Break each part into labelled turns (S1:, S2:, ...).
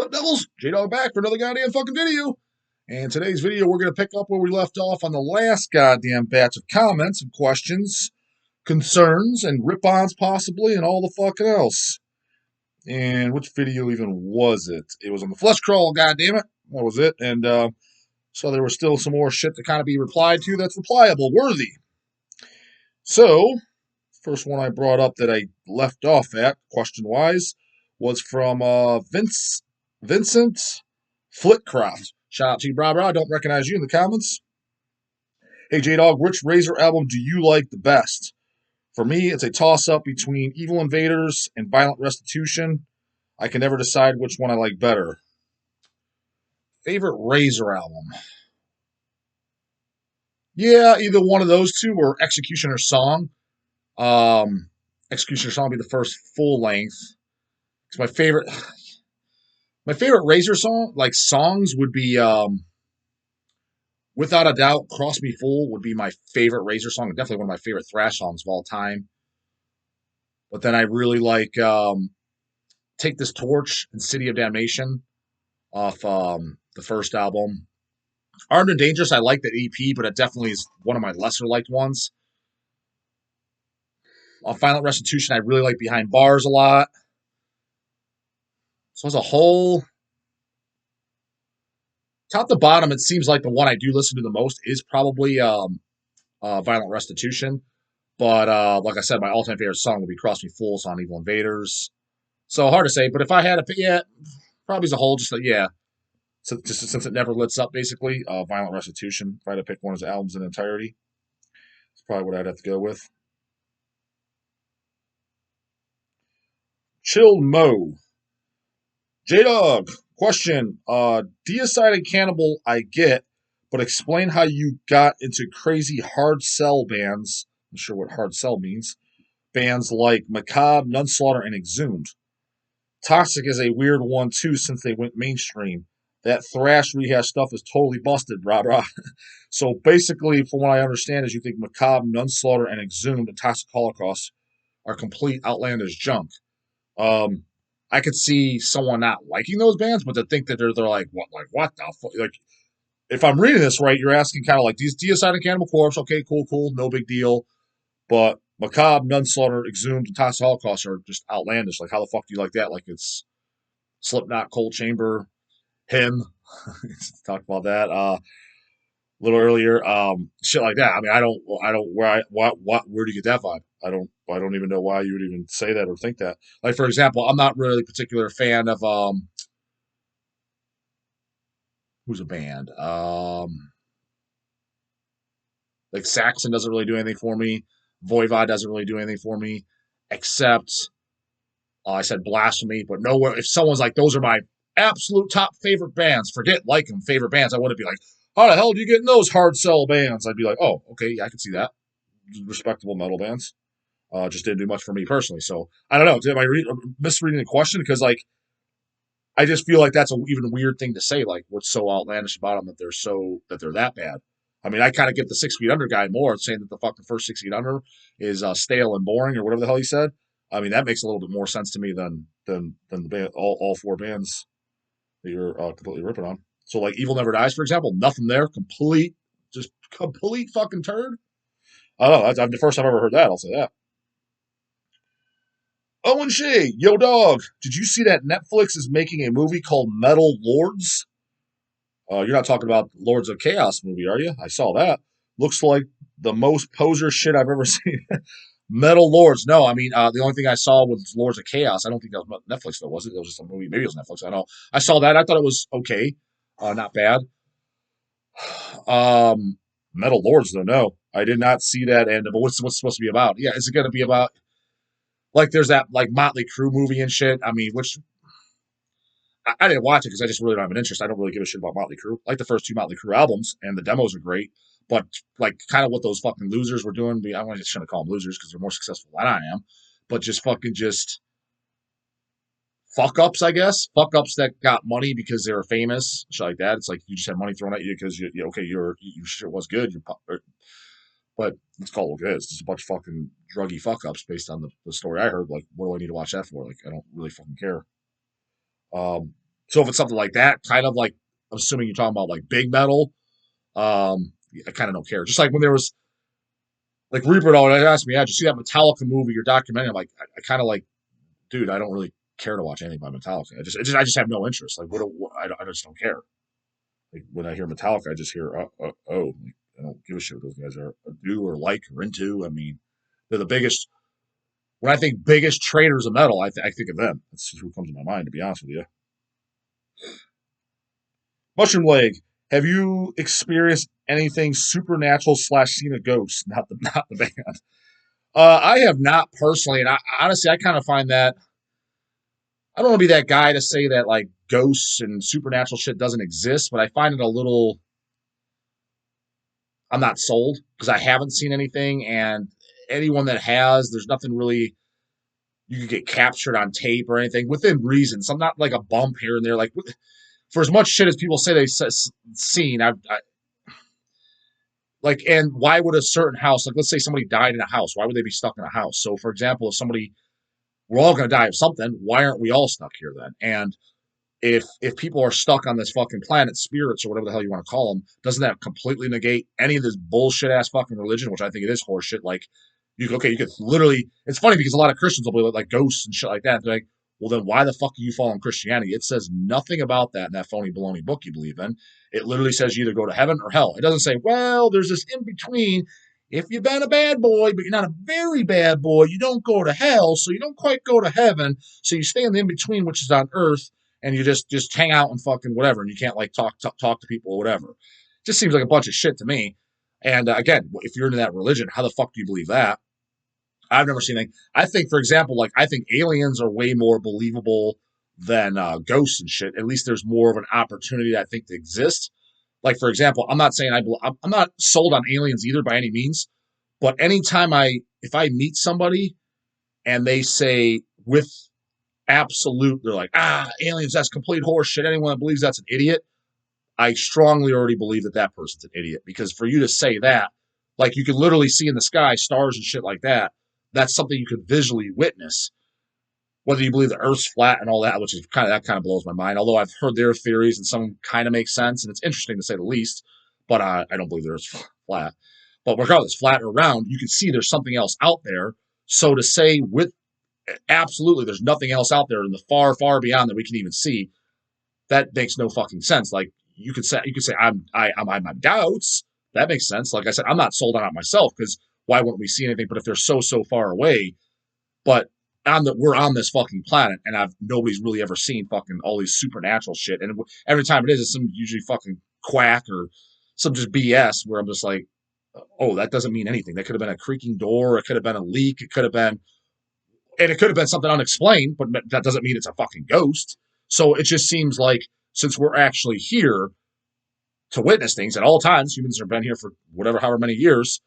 S1: What Devils? J-Dog back for another goddamn fucking video. And today's video, we're going to pick up where we left off on the last goddamn batch of comments and questions, concerns, and rip-ons possibly, and all the fucking else. And which video even was it? It was on the flesh crawl, goddammit. That was it. And so there was still some more shit to kind of be replied to that's replyable, worthy. So, first one I brought up that I left off at, question-wise, was from Vincent Flitcroft. Shout out to you, brah. I don't recognize you in the comments. Hey, J-Dog, which Razor album do you like the best? For me, it's a toss-up between Evil Invaders and Violent Restitution. I can never decide which one I like better. Favorite Razor album? Yeah, either one of those two or Executioner Song. Executioner Song would be the first full length. It's my favorite. My favorite Razor song, like songs, would be without a doubt, "Cross Me Full" would be my favorite Razor song. Definitely one of my favorite thrash songs of all time. But then I really like "Take This Torch" and "City of Damnation" off the first album. "Armed and Dangerous," I like that EP, but it definitely is one of my lesser liked ones. On Violent Restitution, I really like "Behind Bars" a lot. So as a whole, top to bottom, it seems like the one I do listen to the most is probably Violent Restitution. But like I said, my all-time favorite song would be "Cross Me Full" on Evil Invaders. So hard to say, but if I had to pick, yeah, probably as a whole, yeah. So just since it never lets up, basically, Violent Restitution. If I had to pick one of his albums in entirety, it's probably what I'd have to go with. Chill Mo. J-Dog, question. Deicide Cannibal, I get, but explain how you got into crazy hard sell bands. I'm not sure what hard sell means. Bands like Macabre, Nunslaughter, and Exhumed. Toxic is a weird one, too, since they went mainstream. That thrash rehash stuff is totally busted, brah. So basically, from what I understand, is you think Macabre, Nunslaughter, and Exhumed and Toxic Holocaust are complete outlandish junk. I could see someone not liking those bands, but to think that they're like what the fuck? Like, if I'm reading this right, you're asking kind of like these Deicide and Cannibal Corpse. Okay, cool, no big deal. But Macabre, Nunslaughter, Exhumed, and Toxic Holocaust are just outlandish. Like, how the fuck do you like that? Like, it's Slipknot, Cold Chamber, Him. Talked about that a little earlier. Shit like that. I mean, I don't. Where do you get that vibe? I don't even know why you would even say that or think that. Like, for example, I'm not really a particular fan of who's a band? Like Saxon doesn't really do anything for me. Voivod doesn't really do anything for me, except I said Blasphemy. But nowhere, if someone's like, those are my absolute top favorite bands, forget like them, favorite bands, I wouldn't be like, how the hell do you get in those hard sell bands? I'd be like, oh, okay, yeah, I can see that. Respectable metal bands. Just didn't do much for me personally. So I don't know. Am I misreading the question? Because like, I just feel like that's an even weird thing to say. Like, what's so outlandish about them that they're that bad? I mean, I kind of get the 6 Feet Under guy more, saying that the fucking first 6 Feet Under is stale and boring or whatever the hell he said. I mean, that makes a little bit more sense to me than the band, all four bands that you're completely ripping on. So like, Evil Never Dies, for example, nothing there, complete fucking turd. I don't know. That's the first time I've ever heard that. I'll say that. Owen Shea, yo dog, did you see that Netflix is making a movie called Metal Lords? You're not talking about Lords of Chaos movie, are you? I saw that. Looks like the most poser shit I've ever seen. Metal Lords. No, I mean, the only thing I saw was Lords of Chaos. I don't think that was Netflix, though, was it? It was just a movie. Maybe it was Netflix. I don't know. I saw that. I thought it was okay. Not bad. Metal Lords, though, no. I did not see that. And but what's supposed to be about? Yeah, is it going to be about like there's that like Motley Crue movie and shit? I mean, which I didn't watch it because I just really don't have an interest. I don't really give a shit about Motley Crue. I like the first two Motley Crue albums, and the demos are great. But like, kind of what those fucking losers were doing. I shouldn't call them losers because they're more successful than I am. But just fuck ups, I guess. Fuck ups that got money because they were famous, shit like that. It's like you just had money thrown at you because your shit was good. But let's call it what it is. It's a bunch of fucking druggy fuck ups based on the story I heard. Like, what do I need to watch that for? Like, I don't really fucking care. So if it's something like that, kind of like, I'm assuming you're talking about like big metal, I kind of don't care. Just like when there was like Reaper always asked me, "Yeah, did you see that Metallica movie or documentary?" I'm like, I kind of like, dude, I don't really care to watch anything by Metallica. I just have no interest. Like, I just don't care. Like when I hear Metallica, I just hear, oh, like, I don't give a shit what those guys are do or like or into. I mean, they're the biggest. When I think biggest traders of metal, I think of them. That's who comes to my mind, to be honest with you. Mushroom Leg, have you experienced anything supernatural slash seen a ghost? Not the band. I have not personally, and honestly, I kind of find that I don't want to be that guy to say that like ghosts and supernatural shit doesn't exist, but I find it a little. I'm not sold because I haven't seen anything, and anyone that has, there's nothing really you could get captured on tape or anything within reason. So I'm not like a bump here and there. Like for as much shit as people say they've seen, I like, and why would a certain house, like let's say somebody died in a house, why would they be stuck in a house? So for example, if somebody, we're all going to die of something, why aren't we all stuck here then? And if people are stuck on this fucking planet, spirits or whatever the hell you want to call them, doesn't that completely negate any of this bullshit ass fucking religion, which I think it is horseshit? Like, you could literally. It's funny because a lot of Christians will be like ghosts and shit like that. They're like, well, then why the fuck are you following Christianity? It says nothing about that in that phony baloney book you believe in. It literally says you either go to heaven or hell. It doesn't say, well, there's this in between. If you've been a bad boy, but you're not a very bad boy, you don't go to hell, so you don't quite go to heaven. So you stay in the in between, which is on earth, and you just hang out and fucking whatever, and you can't like talk to people or whatever. It just seems like a bunch of shit to me. And again, if you're into that religion, how the fuck do you believe that? I've never seen anything. I think, for example, like I think aliens are way more believable than ghosts and shit. At least there's more of an opportunity I think to exist. Like for example, I'm not saying I'm not sold on aliens either by any means, but anytime if I meet somebody and they say with absolute, they're like aliens, that's complete horseshit. Anyone that believes that's an idiot. I strongly already believe that that person's an idiot because for you to say that, like you can literally see in the sky stars and shit like that, that's something you could visually witness. Whether you believe the Earth's flat and all that, which is kind of blows my mind. Although I've heard their theories and some kind of make sense and it's interesting to say the least, but I don't believe the Earth's flat. But regardless, flat or round, you can see there's something else out there. So to say with absolutely, there's nothing else out there in the far, far beyond that we can even see that makes no fucking sense. Like you could say I'm my doubts. That makes sense. Like I said, I'm not sold on it myself because why wouldn't we see anything? But if they're so far away, but we're on this fucking planet, and nobody's really ever seen fucking all these supernatural shit. And every time it is, it's some usually fucking quack or some just BS where I'm just like, oh, that doesn't mean anything. That could have been a creaking door. It could have been a leak. It could have been, and it could have been something unexplained, but that doesn't mean it's a fucking ghost. So it just seems like since we're actually here to witness things at all times, humans have been here for whatever, however many years,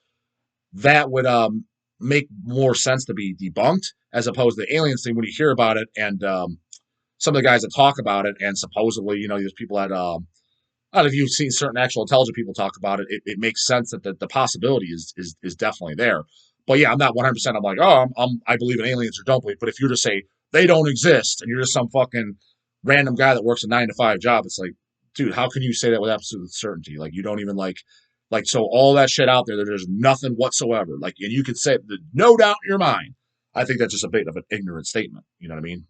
S1: that would make more sense to be debunked as opposed to the aliens thing when you hear about it and some of the guys that talk about it and supposedly, there's people that I don't know if you've seen certain actual intelligent people talk about it. It makes sense that the possibility is definitely there. But yeah, I'm not 100%. I'm like, oh, I believe in aliens or don't believe. But if you just say they don't exist and you're just some fucking random guy that works a 9 to 5 job, it's like, dude, how can you say that with absolute certainty? Like you don't even like so all that shit out there. There's nothing whatsoever. Like, and you could say no doubt in your mind. I think that's just a bit of an ignorant statement. You know what I mean?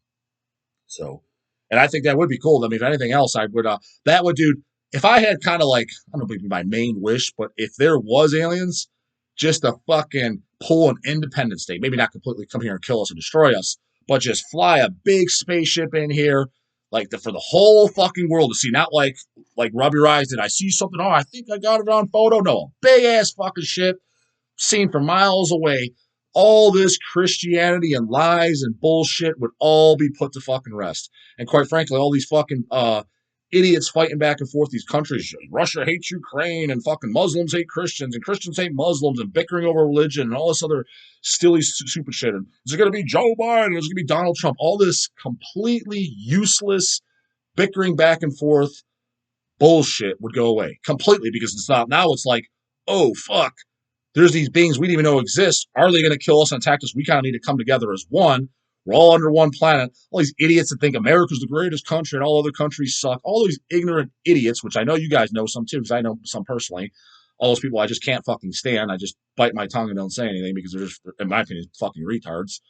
S1: So, and I think that would be cool. I mean, if anything else, I would, that would, dude, if I had kind of like, I don't know, maybe my main wish, but if there was aliens, just to fucking pull an independent state, maybe not completely come here and kill us and destroy us, but just fly a big spaceship in here, like for the whole fucking world to see, not like rub your eyes. Did I see something? Oh, I think I got it on photo. No, a big ass fucking ship seen from miles away, all this Christianity and lies and bullshit would all be put to fucking rest. And quite frankly, all these fucking idiots fighting back and forth these countries. Russia hates Ukraine and fucking Muslims hate Christians and Christians hate Muslims and bickering over religion and all this other silly stupid shit. And is it going to be Joe Biden? Is it going to be Donald Trump? All this completely useless bickering back and forth bullshit would go away completely because it's not. Now it's like, oh, fuck, there's these beings we didn't even know exist. Are they going to kill us and attack us? We kind of need to come together as one. We're all under one planet. All these idiots that think America's the greatest country and all other countries suck. All these ignorant idiots, which I know you guys know some too, because I know some personally. All those people I just can't fucking stand. I just bite my tongue and don't say anything because they're just, in my opinion, fucking retards.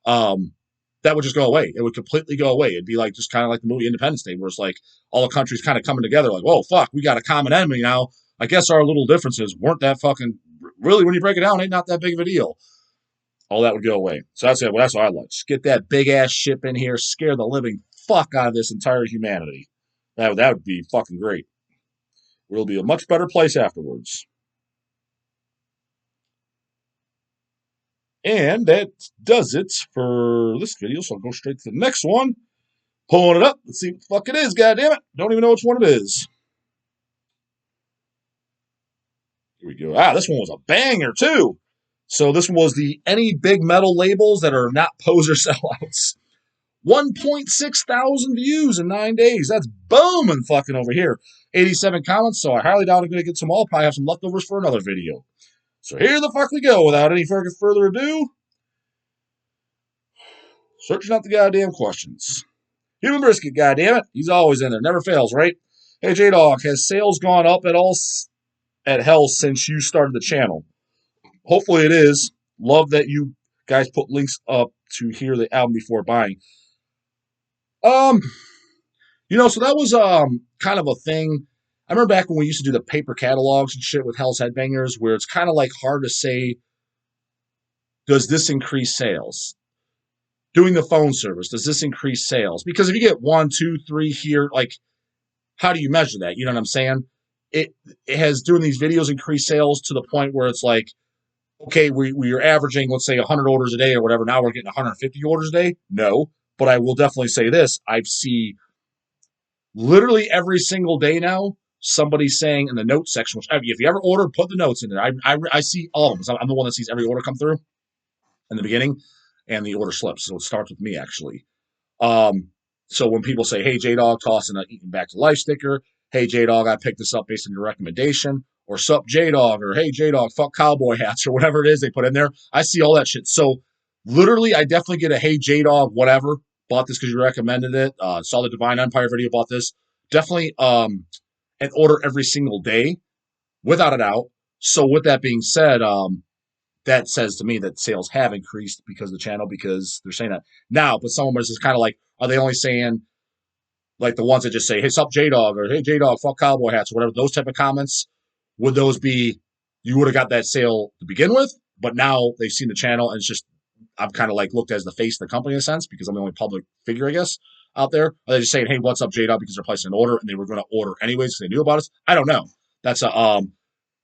S1: That would just go away. It would completely go away. It'd be like just kind of like the movie Independence Day, where it's like all the countries kind of coming together, like, whoa, fuck, we got a common enemy now. I guess our little differences weren't that fucking, really, when you break it down, ain't not that big of a deal. All that would go away. So that's it. Well, that's what I like. Just get that big ass ship in here, scare the living fuck out of this entire humanity. That would be fucking great. It'll be a much better place afterwards. And that does it for this video, so I'll go straight to the next one. Pulling it up. Let's see what the fuck it is, goddammit. Don't even know which one it is. Here we go. This one was a banger, too. So this one was the any big metal labels that are not poser sellouts. 1.6 thousand views in 9 days. That's booming fucking over here. 87 comments, so I highly doubt I'm going to get some all. Probably have some leftovers for another video. So here the fuck we go. Without any further ado, searching out the goddamn questions. Human Brisket, goddammit. He's always in there. Never fails, right? Hey, J-Dog, has sales gone up at all at hell since you started the channel? Hopefully it is. Love that you guys put links up to hear the album before buying. So that was kind of a thing. I remember back when we used to do the paper catalogs and shit with Hell's Headbangers, where it's kind of like hard to say, does this increase sales? Doing the phone service, does this increase sales? Because if you get 1, 2, 3 here, like, how do you measure that? You know what I'm saying? It has, doing these videos, increased sales to the point where it's like, okay, we are averaging, let's say, 100 orders a day or whatever. Now we're getting 150 orders a day. No, but I will definitely say this. I see literally every single day now somebody saying in the notes section, which if you ever order, put the notes in there. I see all of them. So I'm the one that sees every order come through in the beginning and the order slips. So it starts with me, actually. So when people say, hey, J-Dog, tossing a Eating Back to Life sticker. Hey, J-Dog, I picked this up based on your recommendation. Or sup, J-Dog, or hey, J-Dog, fuck cowboy hats, or whatever it is they put in there. I see all that shit. So literally, I definitely get a hey, J-Dog, whatever. Bought this because you recommended it. Saw the Divine Empire video, bought this. Definitely an order every single day, without a doubt. So with that being said, that says to me that sales have increased because of the channel, because they're saying that now. But someone was just kind of like, are they only saying like the ones that just say, hey, sup, J-Dog, or hey, J-Dog, fuck cowboy hats, or whatever, those type of comments? Would those be, you would have got that sale to begin with, but now they've seen the channel and it's just, I'm kind of like looked as the face of the company in a sense because I'm the only public figure, I guess, out there. Are they just saying, hey, what's up, J-Dog, because they're placing an order and they were going to order anyways because they knew about us? I don't know. That's a,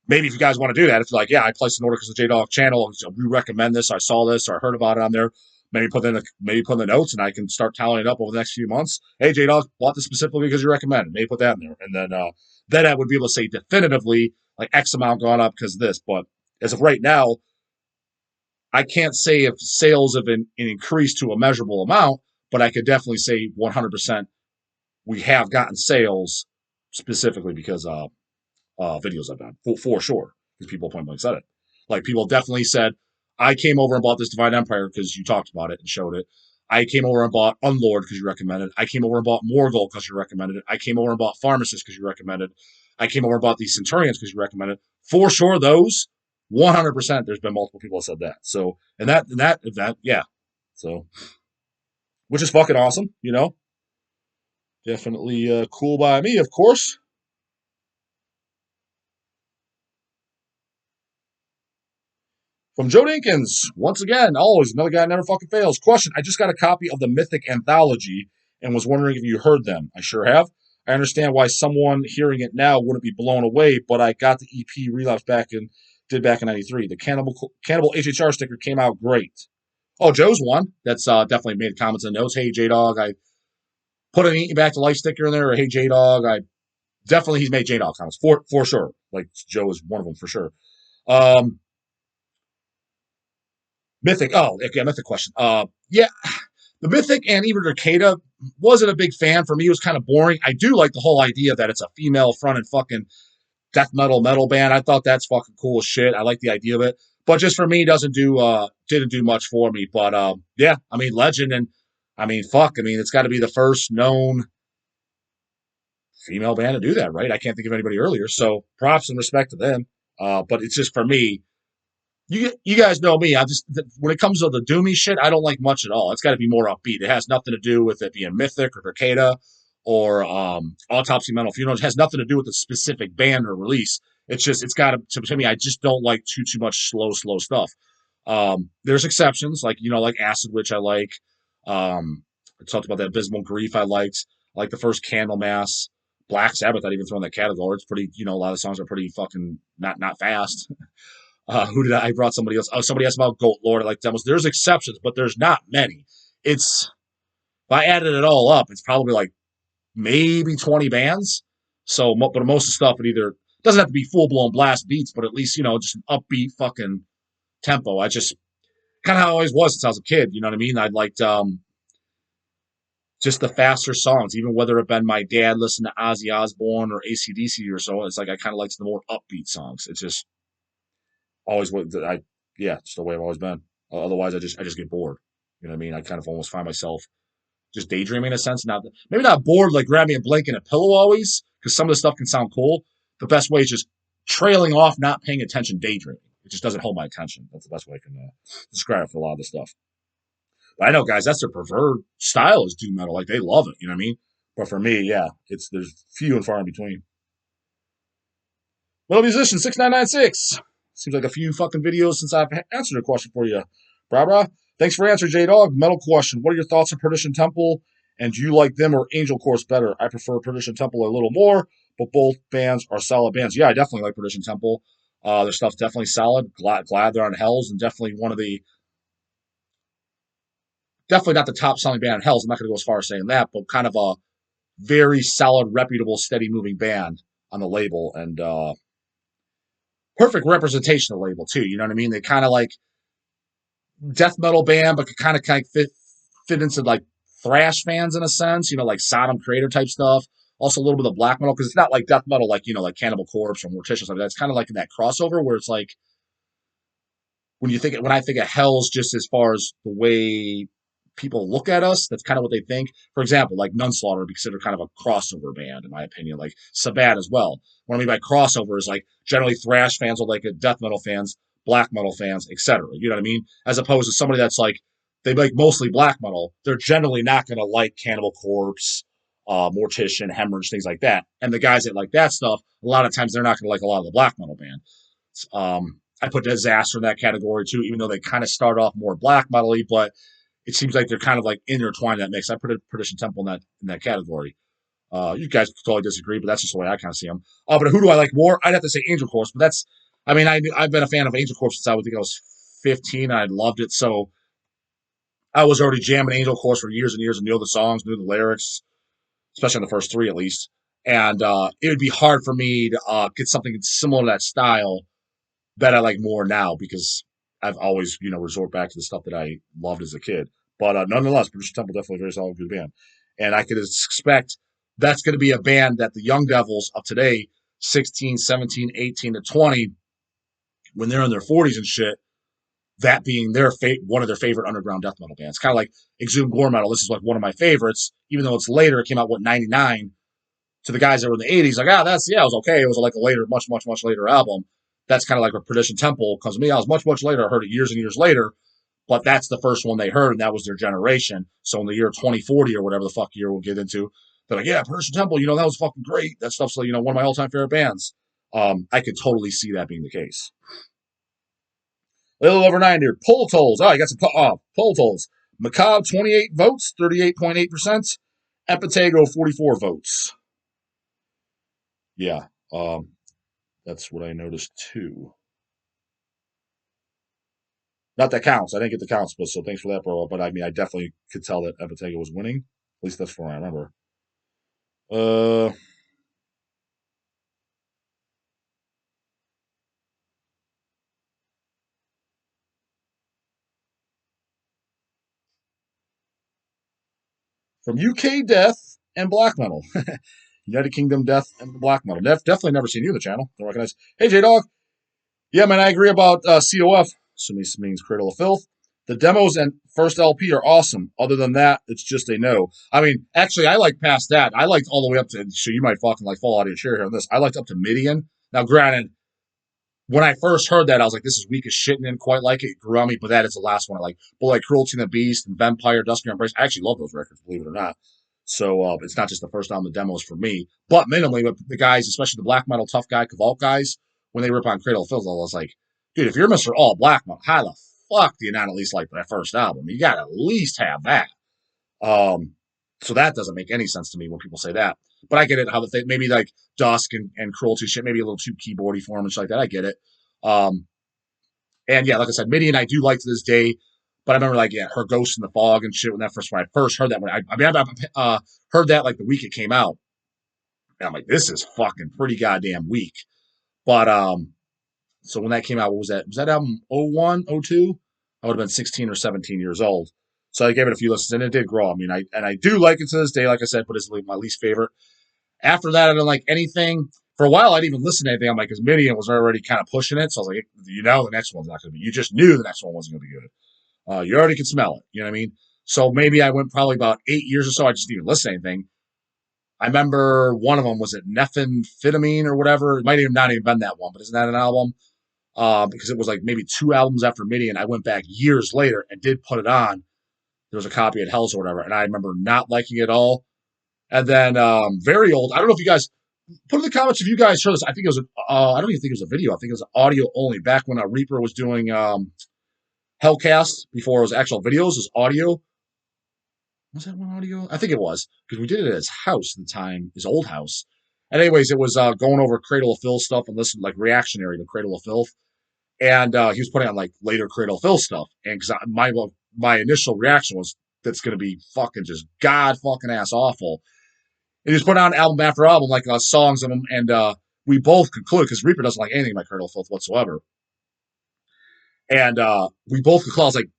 S1: maybe if you guys want to do that, if you're like, yeah, I placed an order because of the J-Dog channel, so we recommend this, I saw this, or I heard about it on there, maybe put in the notes and I can start tallying it up over the next few months. Hey, J-Dog, bought this specifically because you recommended. Maybe put that in there. And then I would be able to say definitively, like X amount gone up because of this. But as of right now, I can't say if sales have been increased to a measurable amount, but I could definitely say 100% we have gotten sales specifically because videos I've done for sure. Because people point blank said it. Like people definitely said, I came over and bought this Divine Empire because you talked about it and showed it. I came over and bought Unlord because you recommended it. I came over and bought Morgul because you recommended it. I came over and bought Pharmacist because you recommended it. I came over and bought these Centurions because you recommended it. For sure, those 100%. There's been multiple people that said that. So and that yeah. So which is fucking awesome, you know. Definitely cool by me, of course. From Joe Dinkins, once again, always another guy never fucking fails. Question: I just got a copy of the Mythic anthology and was wondering if you heard them. I sure have. I understand why someone hearing it now wouldn't be blown away, but I got the EP Relapse back in '93. The Cannibal HHR sticker came out great. Oh, Joe's one. That's definitely made comments and notes. Hey, J Dog, I put an Eating Back to Life sticker in there. Or hey, J Dog, I definitely he's made J Dog comments for sure. Like Joe is one of them for sure. Mythic. Oh, okay, Mythic question. Yeah, the Mythic and even Arcada wasn't a big fan. For me, it was kind of boring. I do like the whole idea that it's a female fronted fucking death metal band. I thought that's fucking cool as shit. I like the idea of it. But just for me, doesn't do didn't do much for me. But yeah, I mean, legend, and I mean, fuck, I mean, it's got to be the first known female band to do that, right? I can't think of anybody earlier. So props and respect to them. But it's just for me, you guys know me. I just when it comes to the doomy shit, I don't like much at all. It's got to be more upbeat. It has nothing to do with it being Mythic or Cicada or Autopsy Mental Funeral. It has nothing to do with the specific band or release. It's just it's got to me. I just don't like too much slow stuff. There's exceptions like like Acid Witch I like. I talked about that Abysmal Grief I liked. I like the first Candlemass. Black Sabbath I'd even throw in that category. It's pretty a lot of songs are pretty fucking not fast. Who did I brought somebody else? Oh, somebody asked about Goat Lord. I like demos. There's exceptions, but there's not many. It's if I added it all up, it's probably like maybe 20 bands. So, but most of the stuff it either doesn't have to be full blown blast beats, but at least just an upbeat fucking tempo. I just kind of how I always was since I was a kid. You know what I mean? I liked just the faster songs, even whether it been my dad listening to Ozzy Osbourne or AC/DC or so. It's like I kind of liked the more upbeat songs. It's just always what I yeah, it's the way I've always been. Otherwise, I just get bored. You know what I mean? I kind of almost find myself just daydreaming in a sense. Not maybe not bored like grabbing a blanket and a pillow always, because some of the stuff can sound cool. The best way is just trailing off, not paying attention, daydreaming. It just doesn't hold my attention. That's the best way I can describe it for a lot of this stuff. But I know guys, that's their preferred style is doom metal. Like they love it. You know what I mean? But for me, yeah, it's there's few and far in between. Little Musician 6996. Seems like a few fucking videos since I've answered a question for you. Brah. Thanks for answering, J Dog. Metal question. What are your thoughts on Perdition Temple? And do you like them or Angel Course better? I prefer Perdition Temple a little more, but both bands are solid bands. Yeah, I definitely like Perdition Temple. Their stuff's definitely solid. Glad they're on Hells, and definitely one of the definitely not the top selling band on Hells. I'm not going to go as far as saying that, but kind of a very solid, reputable, steady moving band on the label, and perfect representation of the label too. You know what I mean? They kind of like death metal band, but could kind of fit into like thrash fans in a sense. Like Sodom Creator type stuff. Also a little bit of black metal because it's not like death metal like like Cannibal Corpse or Mortician stuff. That's kind of like in that crossover where it's like when I think of Hell's just as far as the way people look at us, that's kind of what they think. For example, like Nunslaughter would be considered kind of a crossover band, in my opinion, like Sabat as well. What I mean by crossover is like generally thrash fans will like it, death metal fans, black metal fans, etc. You know what I mean? As opposed to somebody that's like they like mostly black metal, they're generally not going to like Cannibal Corpse, Mortician, Hemorrhage, things like that. And the guys that like that stuff, a lot of times they're not going to like a lot of the black metal band. I put Disaster in that category too, even though they kind of start off more black metal-y, but it seems like they're kind of like intertwined in that mix. I put a Perdition Temple in that category. You guys totally disagree, but that's just the way I kind of see them. But who do I like more? I'd have to say Angel Corpse, but that's, I mean, I've been a fan of Angel Corpse since I would think I was 15. And I loved it, so I was already jamming Angel Corpse for years and years and knew the songs, knew the lyrics, especially on the first three at least. And it would be hard for me to get something similar to that style that I like more now because I've always, resort back to the stuff that I loved as a kid. But nonetheless, British Temple definitely a very solid good band. And I could expect that's going to be a band that the young devils of today, 16, 17, 18 to 20, when they're in their 40s and shit, that being one of their favorite underground death metal bands. Kind of like Exhumed Gore Metal. This is like one of my favorites, even though it's later. It came out, 99? To the guys that were in the 80s, like, it was okay. It was like a later, much later album. That's kind of like a Perdition Temple. Because me, I was much later. I heard it years and years later, but that's the first one they heard, and that was their generation. So in the year 2040 or whatever the fuck year we'll get into, they're like, yeah, Perdition Temple, that was fucking great. That stuff's like, one of my all-time favorite bands. I could totally see that being the case. A little over 9 here. Poll tolls. I got some poll tolls. Macabre, 28 votes, 38.8%. Epitago, 44 votes. Yeah. That's what I noticed too. Not that counts. I didn't get the counts, but so thanks for that, bro. But I mean, I definitely could tell that Epitega was winning. At least that's from what I remember. Uh, from UK Death and Black Metal. United Kingdom Death and Black Metal. Definitely never seen you on the channel. Don't recognize. Hey, J Dog. Yeah, man, I agree about COF. Assuming this means Cradle of Filth. The demos and first LP are awesome. Other than that, it's just a no. I mean, actually, I like past that. I liked all the way up to. So you might fucking like fall out of your chair here on this. I liked up to Midian. Now, granted, when I first heard that, I was like, this is weak as shit and didn't quite like it. It grew on me, but that is the last one I like. But like Cruelty and the Beast and Vampire, Dusty Embrace, I actually love those records, believe it or not. So it's not just the first album, the demos for me. But minimally, with the guys, especially the black metal tough guy, Cavalt guys, when they rip on Cradle of Filth, I was like, dude, if you're Mr. All Black Metal, how the fuck do you not at least like that first album? You got to at least have that. Um, so that doesn't make any sense to me when people say that. But I get it, how they maybe like Dusk and Cruelty shit, maybe a little too keyboardy for him and shit like that. I get it. Um, and yeah, like I said, Midian I do like to this day. But I remember like her Ghost in the Fog and shit when I first heard that. I heard that like the week it came out. And I'm like, this is fucking pretty goddamn weak. But so when that came out, what was that? Was that album 01, 02? I would have been 16 or 17 years old. So I gave it a few listens and it did grow. I mean, I do like it to this day, like I said, but it's my least favorite. After that, I didn't like anything. For a while, I didn't even listen to anything. I'm like, because Midian was already kind of pushing it. So I was like, the next one's not going to be. You just knew the next one wasn't going to be good. You already could smell it. You know what I mean? So maybe I went probably about 8 years or so. I just didn't even listen to anything. I remember one of them was it Nephenphetamine or whatever. It might even not even been that one, but isn't that an album? Because it was like maybe 2 albums after Midian. I went back years later and did put it on. There was a copy at Hell's or whatever, and I remember not liking it at all. And then very old. I don't know if you guys put in the comments if you guys heard this. I think it was. I don't even think it was a video. I think it was audio only. Back when Reaper was doing Hellcast before it was actual videos, it was audio. Was that one audio? I think it was because we did it at his house at the time, his old house. And anyways, it was going over Cradle of Filth stuff and listening like reactionary to Cradle of Filth. And he was putting on like later Cradle of Filth stuff. And because my initial reaction was that's going to be fucking just god fucking ass awful. And he was putting on album after album, like songs of them, and we both concluded because Reaper doesn't like anything by Cradle of Filth whatsoever. And we both concluded, I was like,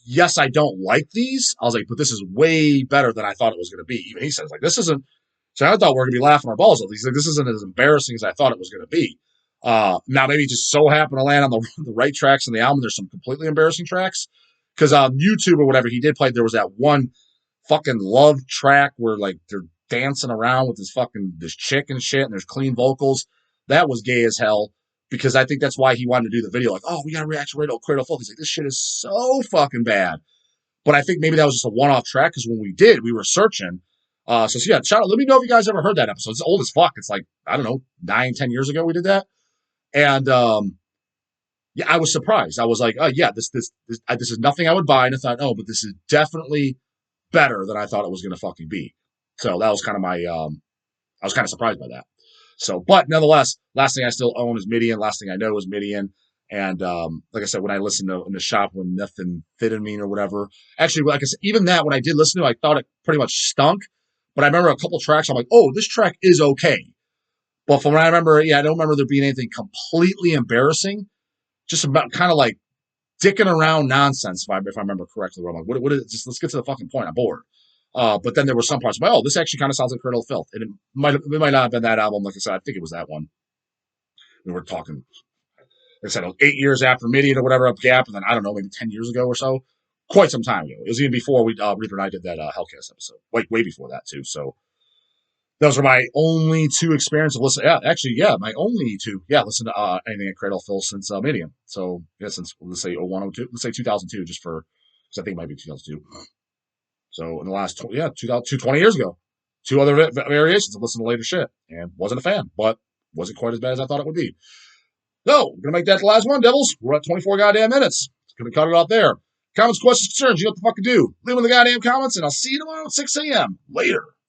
S1: yes, I don't like these. I was like, but this is way better than I thought it was going to be. Even he says, like, this isn't. So I thought we were going to be laughing our balls off. He's like, this isn't as embarrassing as I thought it was going to be. Now, maybe just so happened to land on the right tracks in the album. There's some completely embarrassing tracks. Because on YouTube or whatever, he did play, there was that one fucking love track where, like, they're dancing around with this chick and shit, and there's clean vocals. That was gay as hell. Because I think that's why he wanted to do the video. Like, oh, we got to react to Cradle of Filth. He's like, this shit is so fucking bad. But I think maybe that was just a one-off track because when we did, we were searching. So yeah, shout out. Let me know if you guys ever heard that episode. It's old as fuck. It's like, I don't know, 9-10 years ago we did that. And yeah, I was surprised. I was like, oh yeah, this is nothing I would buy. And I thought, oh, but this is definitely better than I thought it was going to fucking be. So that was kind of my, I was kind of surprised by that. So, but nonetheless, last thing I still own is Midian. Last thing I know is Midian. And like I said, when I listened to in the shop when Nephenphetamine or whatever, actually, like I said, even that when I did listen to it, I thought it pretty much stunk. But I remember a couple tracks. I'm like, oh, this track is okay. But from what I remember, yeah, I don't remember there being anything completely embarrassing. Just about kind of like dicking around nonsense, if I remember correctly. Where I'm like, what is just let's get to the fucking point. I'm bored. But then there were some parts of, oh, this actually kind of sounds like Cradle of Filth. And it might not have been that album. Like I said, I think it was that one. We were talking, like I said, 8 years after Midian or whatever, up gap, and then I don't know, maybe 10 years ago or so. Quite some time ago. It was even before Reaper and I did that Hellcast episode. Way before that, too. So those were my only 2 experiences of listening. Yeah, actually, yeah, my only 2. Yeah, listen to anything at Cradle of Filth since Midian. So, yeah, since, let's say 01, 02, let's say 2002, just for, because I think it might be 2002. So, in the last, 20 years ago, 2 other variations of listening to later shit. And wasn't a fan, but wasn't quite as bad as I thought it would be. So, we're going to make that the last one, Devils. We're at 24 goddamn minutes. Going to cut it out there. Comments, questions, concerns, you know what the fuck to do. Leave them in the goddamn comments, and I'll see you tomorrow at 6 a.m. Later.